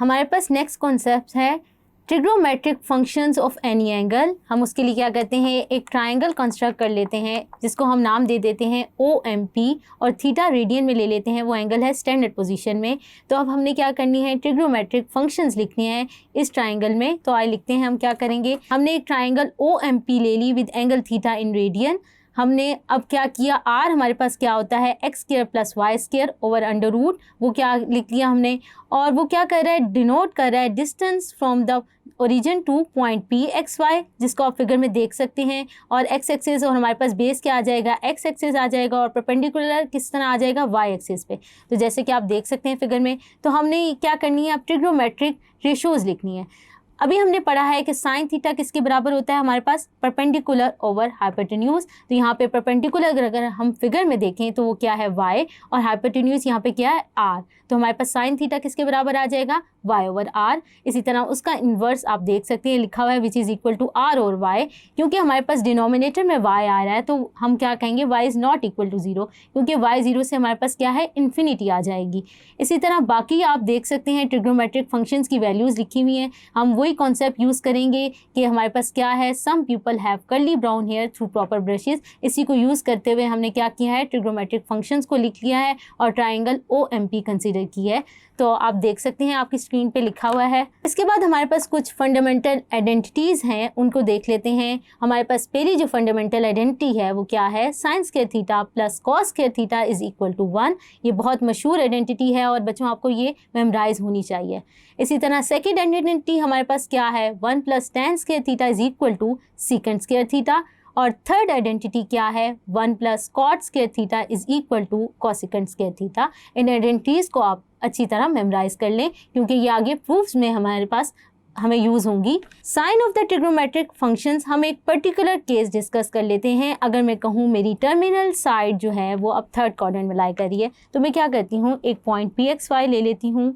हमारे पास next concept है trigonometric functions of any angle. हम उसके लिए क्या करते हैं, एक ट्राइंगल कंस्ट्रक्ट कर लेते हैं जिसको हम नाम दे देते हैं OMP और थीटा रेडियन में ले लेते हैं, वो एंगल है स्टैंडर्ड पोजीशन में। तो अब हमने क्या करनी है, ट्रिग्नोमेट्रिक फंक्शंस लिखनी है इस ट्राइंगल में। तो आइए लिखते हैं हम क्या करेंगे। हमने एक ट्राइंगल OMP ले ली with angle theta in radian. हमने अब क्या किया, आर हमारे पास क्या होता है x square plus y square over under root, वो क्या लिख लिया हमने। और वो क्या कर रहा है, डिनोट कर रहा है distance from the origin two point P XY, जिसको आप फिगर में देख सकते हैं। और x एक्सिस और हमारे पास बेस क्या आ जाएगा, x एक्सिस आ जाएगा और परपेंडिकुलर किस तरह आ जाएगा, y एक्सिस पे। तो जैसे कि आप देख सकते हैं फिगर में। तो हमने क्या करनी है, अब ट्रिग्नोमेट्रिक रेशोज़ लिखनी है। अभी हमने पढ़ा है कि साइन थीटा किसके बराबर होता है, हमारे पास परपेंडिकुलर ओवर हाइपोटेन्यूज। तो यहाँ पे परपेंडिकुलर अगर हम फिगर में देखें तो वो क्या है y, और हाइपोटेन्यूज यहाँ पे क्या है r। तो हमारे पास साइन थीटा किसके बराबर आ जाएगा, y ओवर r। इसी तरह उसका इन्वर्स आप देख सकते हैं, लिखा हुआ है which is equal to r और y। क्योंकि हमारे पास डिनोमिनेटर में y आ रहा है तो हम क्या कहेंगे, y is not equal to 0, क्योंकि y 0 से हमारे पास क्या है, इन्फिनिटी आ जाएगी। इसी तरह बाकी आप देख सकते हैं ट्रिग्नोमेट्रिक फंक्शंस की वैल्यूज़ लिखी हुई हैं। हम वही कॉन्सेप्ट यूज़ करेंगे कि हमारे पास क्या है, some people have curly brown hair through proper brushes. इसी को यूज़ करते हुए हमने क्या किया है, ट्रिग्नोमेट्रिक फंक्शंस को लिख लिया है और ट्राइंगल OMP कंसीडर की है। तो आप देख सकते हैं आपकी स्क्रीन पे लिखा हुआ है। इसके बाद हमारे पास कुछ फंडामेंटल आइडेंटिटीज़ हैं, उनको देख लेते हैं। हमारे पास पहली जो फंडामेंटल आइडेंटिटी है वो क्या है, sine square theta plus cos square theta is equal to 1। ये बहुत मशहूर आइडेंटिटी है और बच्चों आपको ये मेमोराइज होनी चाहिए। इसी तरह सेकेंड आइडेंटिटी हमारे पास क्या है, 1 plus tan square theta is equal to secant square theta. और थर्ड आइडेंटिटी क्या है, 1 plus cot square theta is equal to cosecant square theta. इन आइडेंटिटीज़ को आप अच्छी तरह मेमोराइज कर लें क्योंकि ये आगे प्रूफ्स में हमारे पास हमें यूज़ होंगी। Sign of the trigonometric functions, हम एक पर्टिकुलर केस डिस्कस कर लेते हैं। अगर मैं कहूँ मेरी टर्मिनल साइड जो है वो अब थर्ड क्वाड्रेंट में लाई कर रही है, तो मैं क्या करती हूँ, एक पॉइंट PXY ले लेती हूँ,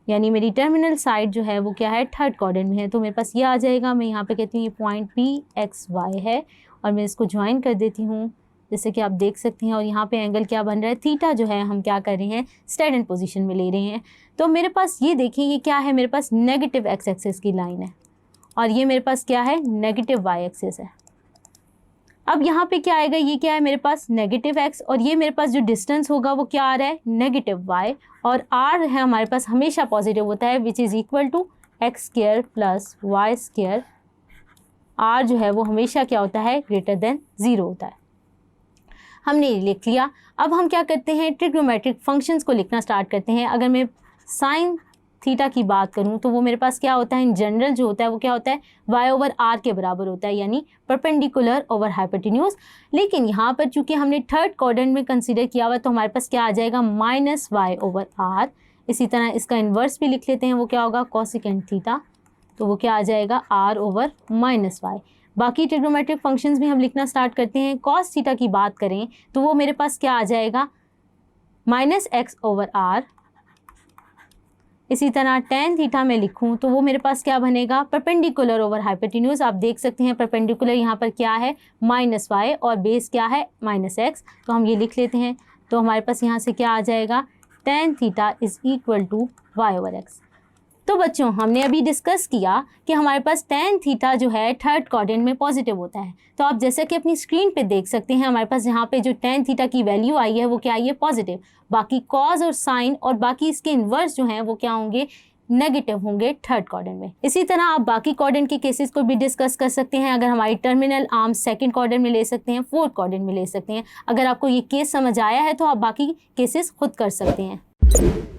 यानी मेरी टर्मिनल साइड जो है वो क्या है, थर्ड क्वाड्रेंट में है। तो मेरे पास ये आ जाएगा, मैं यहाँ पे कहती हूँ ये पॉइंट PXY है और मैं इसको ज्वाइन कर देती हूँ जैसे कि आप देख सकते हैं। और यहाँ पे एंगल क्या बन रहा है, थीटा जो है हम क्या कर रहे हैं, स्टैंडर्ड पोजीशन में ले रहे हैं। तो मेरे पास ये देखिए, ये क्या है, मेरे पास नेगेटिव x एक्सिस की लाइन है और ये मेरे पास क्या है, नेगेटिव y एक्सिस है। अब यहाँ पे क्या आएगा, ये क्या है मेरे पास नेगेटिव x, और ये मेरे पास जो डिस्टेंस होगा वो क्या आ रहा है, नेगेटिव y। और r है हमारे पास हमेशा पॉजिटिव होता है which is equal to x square plus y square. r जो है वो हमेशा क्या होता है, ग्रेटर देन 0 होता है। हमने ये लिख लिया। अब हम क्या करते हैं, ट्रिग्नोमेट्रिक फंक्शंस को लिखना स्टार्ट करते हैं। अगर मैं साइन थीटा की बात करूं तो वो मेरे पास क्या होता है, इन जनरल जो होता है वो क्या होता है, y ओवर r के बराबर होता है, यानी परपेंडिकुलर ओवर हाइपोटेन्यूज। लेकिन यहाँ पर चूंकि हमने थर्ड क्वाड्रेंट में कंसीडर किया हुआ तो हमारे पास क्या आ जाएगा, माइनस y ओवर r। इसी तरह इसका इन्वर्स भी लिख लेते हैं, वो क्या होगा, कोसेकेंड थीटा। तो वो क्या आ जाएगा, r ओवर माइनस y। बाकी ट्रिग्नोमेट्रिक फंक्शंस भी हम लिखना स्टार्ट करते हैं। कॉस थीटा की बात करें तो वो मेरे पास क्या आ जाएगा, माइनस x ओवर r। इसी तरह टेन थीटा में लिखूं तो वो मेरे पास क्या बनेगा, परपेंडिकुलर ओवर हाइपोटेन्यूज। आप देख सकते हैं परपेंडिकुलर यहाँ पर क्या है, माइनस y और बेस क्या है, माइनस x। तो हम ये लिख लेते हैं। तो हमारे पास यहाँ से क्या आ जाएगा, tan theta is equal to y over x। तो बच्चों हमने अभी डिस्कस किया कि हमारे पास टेन थीटा जो है थर्ड क्वाड्रेंट में पॉजिटिव होता है। तो आप जैसे कि अपनी स्क्रीन पे देख सकते हैं, हमारे पास यहाँ पे जो टेन थीटा की वैल्यू आई है वो क्या आई है, पॉजिटिव। बाकी कॉज और साइन और बाकी इसके इन्वर्स जो हैं वो क्या होंगे, नेगेटिव होंगे थर्ड क्वाड्रेंट में। इसी तरह आप बाकी क्वाड्रेंट के केसेस को भी डिस्कस कर सकते हैं। अगर हमारी टर्मिनल आर्म सेकंड क्वाड्रेंट में ले सकते हैं, फोर्थ क्वाड्रेंट में ले सकते हैं। अगर आपको ये केस समझ आया है तो आप बाकी केसेस खुद कर सकते हैं।